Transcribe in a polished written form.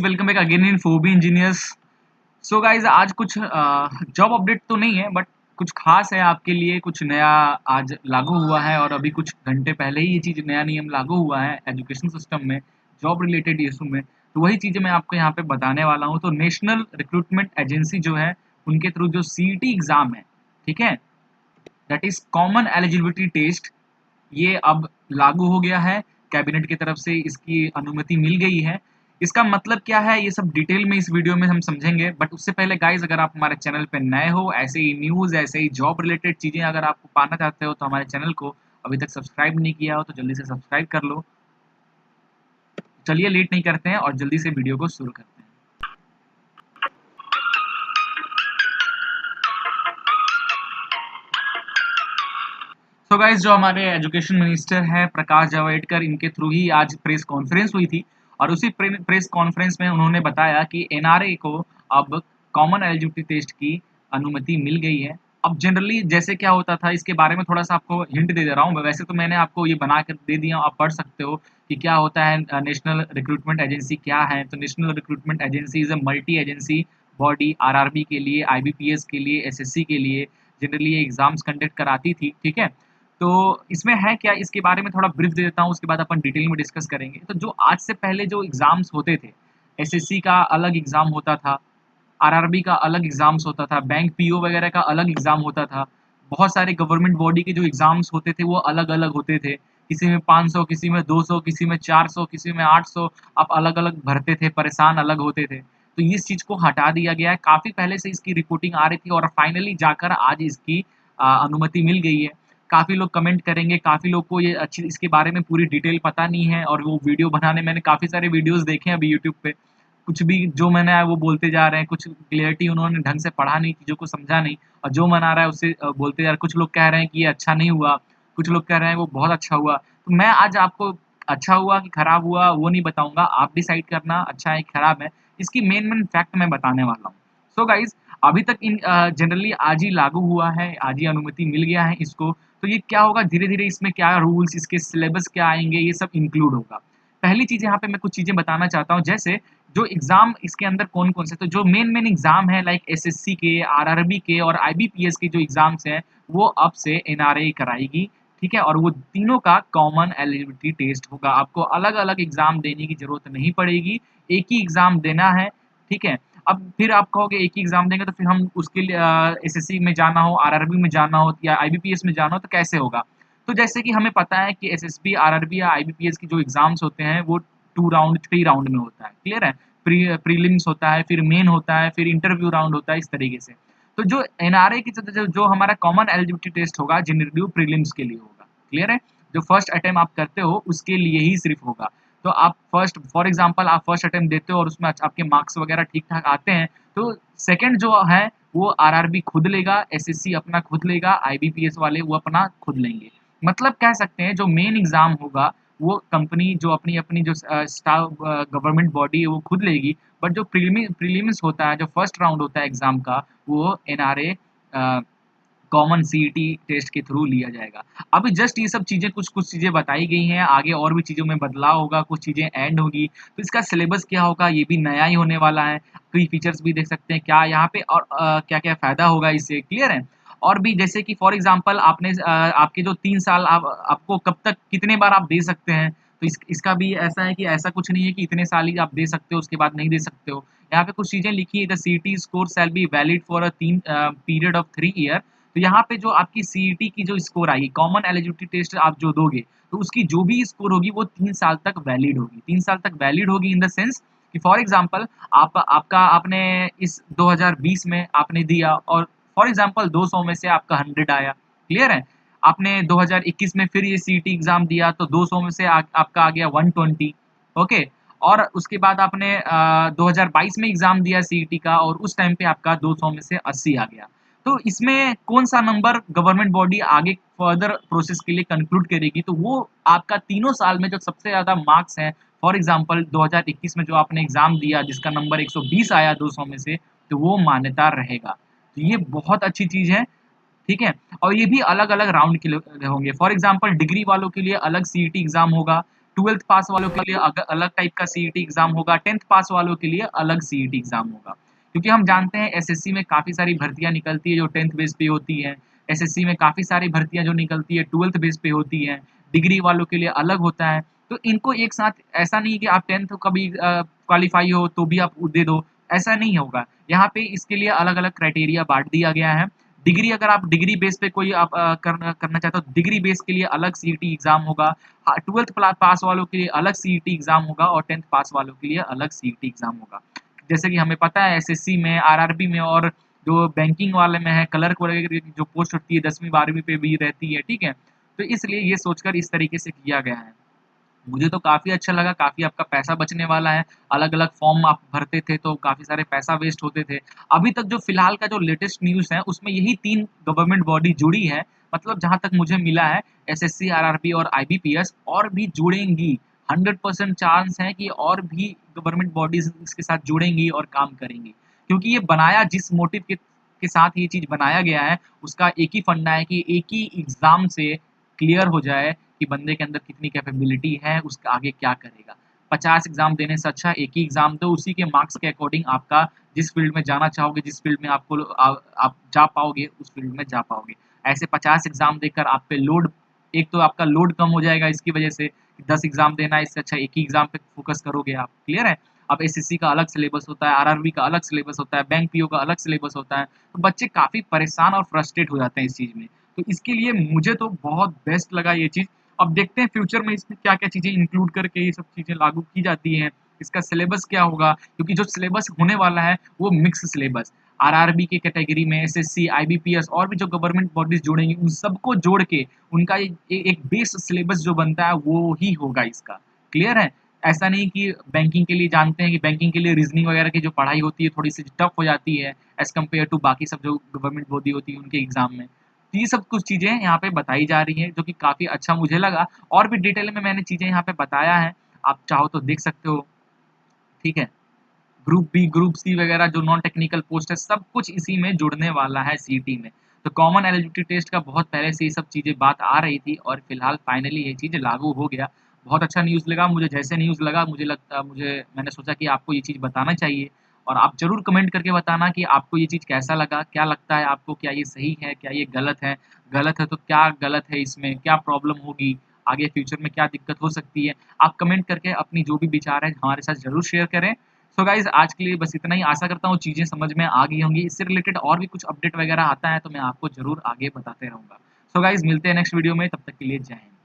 Guys, welcome back again in Phoebe engineers. So guys, आज कुछ job update तो नहीं है, बट कुछ खास है आपके लिए। कुछ नया आज लागू हुआ है और अभी कुछ घंटे पहले ही ये चीज़, नया नियम लागू हुआ है एजुकेशन सिस्टम में, जॉब रिलेटेड इशू में। तो वही चीज़ें मैं आपको यहाँ पे बताने वाला हूँ। तो नेशनल रिक्रूटमेंट एजेंसी जो है, उनके थ्रू जो सीईटी एग्ज़ाम है, ठीक है, that is common eligibility test, ये अब लागू हो गया है। कैबिनेट की तरफ से इसकी अनुमति मिल गई है। इसका मतलब क्या है, ये सब डिटेल में इस वीडियो में हम समझेंगे। बट उससे पहले गाइज, अगर आप हमारे चैनल पे नए हो, ऐसे ही न्यूज़, ऐसे ही जॉब रिलेटेड चीज़ें अगर आप पाना चाहते हो, तो हमारे चैनल को अभी तक सब्सक्राइब नहीं किया हो तो जल्दी से सब्सक्राइब कर लो। चलिए लेट नहीं करते हैं और जल्दी से वीडियो को शुरू करते हैं। तो गाइज, जो हमारे एजुकेशन मिनिस्टर हैं प्रकाश जावड़ेकर, इनके थ्रू ही आज प्रेस कॉन्फ्रेंस हुई थी और उसी प्रेस कॉन्फ्रेंस में उन्होंने बताया कि एनआरए को अब कॉमन एलिजिबिलिटी टेस्ट की अनुमति मिल गई है। अब जनरली जैसे क्या होता था, इसके बारे में थोड़ा सा आपको हिंट दे रहा हूँ। वैसे तो मैंने आपको ये बना कर दे दिया, आप पढ़ सकते हो कि क्या होता है नेशनल रिक्रूटमेंट एजेंसी क्या है। तो national recruitment agency is a multi agency body, RRB के लिए, आईबीपीएस के लिए, एसएससी के लिए जनरली ये एग्जाम्स कंडक्ट कराती थी, ठीक है। तो इसमें है क्या, इसके बारे में थोड़ा ब्रीफ दे देता हूँ, उसके बाद अपन डिटेल में डिस्कस करेंगे। तो जो आज से पहले जो एग्ज़ाम्स होते थे, एसएससी का अलग एग्ज़ाम होता था, आरआरबी का अलग एग्ज़ाम्स होता था, बैंक पीओ वगैरह का अलग एग्ज़ाम होता था। बहुत सारे गवर्नमेंट बॉडी के जो एग्ज़ाम्स होते थे वो अलग-अलग होते थे। किसी में 500, किसी में 200, किसी में 400, किसी में 800, आप अलग-अलग भरते थे, परेशान अलग होते थे। तो इस चीज़ को हटा दिया गया है। काफ़ी पहले से इसकी रिपोर्टिंग आ रही थी और फाइनली जाकर आज इसकी अनुमति मिल गई है। काफ़ी लोग कमेंट करेंगे, काफ़ी लोग को ये अच्छी इसके बारे में पूरी डिटेल पता नहीं है और वो वीडियो बनाने, मैंने काफ़ी सारे वीडियोज़ देखे हैं अभी यूट्यूब पे। कुछ भी जो मैंने आया वो बोलते जा रहे हैं, कुछ क्लियरिटी उन्होंने ढंग से पढ़ा नहीं, चीज़ों को समझा नहीं और जो मन आ रहा है उससे बोलते जा रहे हैं। कुछ लोग कह रहे हैं कि ये अच्छा नहीं हुआ, कुछ लोग कह रहे हैं वो बहुत अच्छा हुआ। तो मैं आज आपको अच्छा हुआ कि खराब हुआ वो नहीं बताऊँगा, आप डिसाइड करना अच्छा है, खराब है। इसकी मेन फैक्ट मैं बताने वाला हूँ। सो गाइज़, अभी तक जनरली आज ही लागू हुआ है, आज ही अनुमति मिल गया है इसको। तो ये क्या होगा, धीरे-धीरे इसमें क्या रूल्स, इसके सिलेबस क्या आएँगे, ये सब इंक्लूड होगा। पहली चीज़ यहाँ पे मैं कुछ चीज़ें बताना चाहता हूँ, जैसे जो एग्ज़ाम इसके अंदर कौन-कौन से, तो जो मेन एग्ज़ाम है लाइक एसएससी के, आरआरबी के और आईबीपीएस के जो एग्ज़ाम्स हैं, वो अब से एनआरए कराएगी, ठीक है? और वो तीनों का कॉमन एलिजिबिलिटी टेस्ट होगा। आपको अलग-अलग एग्ज़ाम देने की ज़रूरत नहीं पड़ेगी, एक ही एग्ज़ाम देना है, ठीक है? अब फिर आप कहोगे एक ही एग्ज़ाम देंगे तो फिर हम उसके लिए एसएससी में जाना हो, आरआरबी में जाना हो या आईबीपीएस में जाना हो तो कैसे होगा? तो जैसे कि हमें पता है कि एसएसबी, आरआरबी या आईबीपीएस की जो एग्ज़ाम्स होते हैं वो 2 राउंड, 3 राउंड में होता है, क्लियर है? प्रीलिम्स होता है, फिर मेन होता है, फिर इंटरव्यू राउंड होता है, इस तरीके से। तो जो एनआरए की जो हमारा कॉमन एलिजिबिलिटी टेस्ट होगा, जनरली वो प्रीलिम्स के लिए होगा, क्लियर है? जो फर्स्ट अटेम्प्ट आप करते हो उसके लिए ही सिर्फ होगा। तो आप फर्स्ट, फॉर एग्जांपल आप फर्स्ट अटेम्प्ट देते हो और उसमें आपके मार्क्स वगैरह ठीक-ठाक आते हैं, तो सेकंड जो है वो आरआरबी खुद लेगा, एसएससी अपना खुद लेगा, आईबीपीएस वाले वो अपना खुद लेंगे। मतलब कह सकते हैं जो मेन एग्ज़ाम होगा वो कंपनी जो अपनी-अपनी जो स्टाफ गवर्नमेंट बॉडी है वो खुद लेगी, बट जो प्रीलिम्स होता है, जो फर्स्ट राउंड होता है एग्ज़ाम का, वो एनआरए कॉमन सीईटी टेस्ट के थ्रू लिया जाएगा। अभी जस्ट ये सब चीज़ें, कुछ-कुछ चीज़ें बताई गई हैं, आगे और भी चीज़ों में बदलाव होगा, कुछ चीज़ें ऐड होगी, तो इसका सिलेबस क्या होगा ये भी नया ही होने वाला है। कई फीचर्स भी देख सकते हैं क्या यहाँ पे और क्या-क्या फ़ायदा होगा इससे, क्लियर है? और भी जैसे कि फॉर एग्ज़ाम्पल आपने आपके जो 3 साल आपको कब तक कितने बार आप दे सकते हैं, तो इसका भी ऐसा है कि ऐसा कुछ नहीं है कि इतने साल ही आप दे सकते हो, उसके बाद नहीं दे सकते हो। यहाँ पे कुछ चीज़ें लिखी है, the CET score shall be valid for period of 3 year. तो यहाँ पे जो आपकी सीईटी की जो स्कोर आएगी, कॉमन एलिजिबिलिटी टेस्ट आप जो दोगे, तो उसकी जो भी स्कोर होगी वो 3 साल तक वैलिड होगी। 3 साल तक वैलिड होगी इन द सेंस कि फॉर एग्ज़ाम्पल आपने इस 2020 में आपने दिया और फॉर एग्ज़ाम्पल 200 में से आपका 100 आया, क्लियर है? आपने 2021 में फिर ये सीईटी एग्ज़ाम दिया तो 200 में से आपका आ गया 120, ओके? और उसके बाद आपने 2022 में एग्ज़ाम दिया सीईटी का और उस टाइम पे आपका 200 में से 80 आ गया। तो इसमें कौन-सा नंबर गवर्नमेंट बॉडी आगे फर्दर प्रोसेस के लिए कंक्लूड करेगी, तो वो आपका तीनों साल में जो सबसे ज़्यादा मार्क्स हैं, फॉर एग्ज़ाम्पल 2021 में जो आपने एग्ज़ाम दिया जिसका नंबर 120 आया 200 में से, तो वो मान्यता रहेगा। तो ये बहुत अच्छी चीज़ है, ठीक है? और ये भी अलग-अलग राउंड के लिए होंगे। फॉर एग्ज़ाम्पल डिग्री वालों के लिए अलग सीईटी एग्ज़ाम होगा, 12th पास वालों के लिए अलग टाइप का सीईटी एग्जाम होगा, 10th पास वालों के लिए अलग सीईटी एग्जाम होगा। क्योंकि हम जानते हैं एसएससी में काफ़ी सारी भर्तियाँ निकलती है जो 10th बेस पे होती है, एसएससी में काफ़ी सारी भर्तियाँ जो निकलती है 12th बेस पे होती है, डिग्री वालों के लिए अलग होता है। तो इनको एक साथ ऐसा नहीं कि आप 10th का भी क्वालीफाई हो तो भी आप दे दो, ऐसा नहीं होगा। यहाँ पे इसके लिए अलग-अलग क्राइटेरिया बाँट दिया गया है। डिग्री अगर आप डिग्री बेस पे कोई आप करना चाहते हो, डिग्री बेस के लिए अलग सीईटी एग्ज़ाम होगा। 12th पास वालों के लिए अलग सीईटी एग्ज़ाम होगा और 10th पास वालों के लिए अलग सीईटी एग्ज़ाम होगा। जैसे कि हमें पता है एसएससी में, आरआरबी में और जो बैंकिंग वाले में है, क्लर्क वगैरह की जो पोस्ट होती है 10वीं 12वीं पे भी रहती है, ठीक है? तो इसलिए ये सोचकर इस तरीके से किया गया है। मुझे तो काफ़ी अच्छा लगा, काफ़ी आपका पैसा बचने वाला है। अलग-अलग फॉर्म आप भरते थे तो काफ़ी सारे पैसा वेस्ट होते थे। अभी तक जो फिलहाल का जो लेटेस्ट न्यूज़ है उसमें यही 3 गवर्नमेंट बॉडी जुड़ी है। मतलब जहाँ तक मुझे मिला है एसएससी, आरआरबी और आईबीपीएस और भी जुड़ेंगी। 100% चांस है कि और भी गवर्नमेंट बॉडीज़ इसके साथ जुड़ेंगी और काम करेंगी। क्योंकि ये बनाया जिस मोटिव के साथ ये चीज़ बनाया गया है, उसका एक ही फंडा है कि एक ही एग्ज़ाम से क्लियर हो जाए कि बंदे के अंदर कितनी कैपेबिलिटी है, उसका आगे क्या करेगा। 50 एग्ज़ाम देने से अच्छा एक ही एग्ज़ाम दो, उसी के मार्क्स के अकॉर्डिंग आपका जिस फ़ील्ड में जाना चाहोगे, जिस फ़ील्ड में आप जा पाओगे, उस फ़ील्ड में जा पाओगे। ऐसे 50 एग्ज़ाम देकर आप पे लोड एक तो आपका लोड कम हो जाएगा इसकी वजह से, 10 एग्ज़ाम देना है, इससे अच्छा एक ही एग्ज़ाम पे फ़ोकस करोगे आप, क्लियर है? अब एसएससी का अलग सिलेबस होता है, आरआरबी का अलग सिलेबस होता है, बैंक पीओ का अलग सिलेबस होता है, तो बच्चे काफ़ी परेशान और फ्रस्ट्रेट हो जाते हैं इस चीज़ में। तो इसके लिए मुझे तो बहुत बेस्ट लगा ये चीज़। अब देखते हैं फ्यूचर में इसमें क्या-क्या चीज़ें इंक्लूड करके ये सब चीज़ें लागू की जाती हैं। इसका सिलेबस क्या होगा? क्योंकि जो सिलेबस होने वाला है वो मिक्स सिलेबस। आरआरबी की कैटेगरी में एसएससी, आईबीपीएस और भी जो गवर्नमेंट बॉडीज़ जुड़ेंगी उन सबको जोड़ के उनका एक बेस सिलेबस जो बनता है वो ही होगा इसका। क्लियर है? ऐसा नहीं कि बैंकिंग के लिए जानते हैं कि बैंकिंग के लिए रीज़निंग वगैरह की जो पढ़ाई होती है थोड़ी-सी टफ हो जाती है एज़ कम्पेयर टू बाकी सब जो गवर्नमेंट बॉडी होती है उनके एग्ज़ाम में। तो ये सब कुछ चीज़ें यहाँ पे बताई जा रही हैं जो कि काफ़ी अच्छा मुझे लगा और भी डिटेल में मैंने चीज़ें यहाँ पे बताया है। आप चाहो तो देख सकते हो, ठीक है? ग्रुप बी, ग्रुप सी वगैरह जो नॉन टेक्निकल पोस्ट है, सब कुछ इसी में जुड़ने वाला है सीईटी में। तो कॉमन एलिजिबिलिटी टेस्ट का बहुत पहले से ये सब चीज़ें बात आ रही थी और फिलहाल फाइनली ये चीज़ लागू हो गया। बहुत अच्छा न्यूज़ लगा मुझे, जैसे न्यूज़ लगा मुझे मैंने सोचा कि आपको ये चीज़ बताना चाहिए और आप ज़रूर कमेंट करके बताना कि आपको ये चीज़ कैसा लगा? क्या लगता है आपको? क्या ये सही है? क्या ये गलत है? गलत है तो क्या गलत है इसमें? क्या प्रॉब्लम होगी? आगे फ्यूचर में क्या दिक्कत हो सकती है? आप कमेंट करके अपनी जो भी विचार है हमारे साथ ज़रूर शेयर करें। सो गाइज़ आज के लिए बस इतना ही। आशा करता हूँ चीज़ें समझ में आ गई होंगी। इससे रिलेटेड और भी कुछ अपडेट वगैरह आता है तो मैं आपको ज़रूर आगे बताते रहूँगा। सो गाइज़ मिलते हैं नेक्स्ट वीडियो में, तब तक के लिए जय हिंद।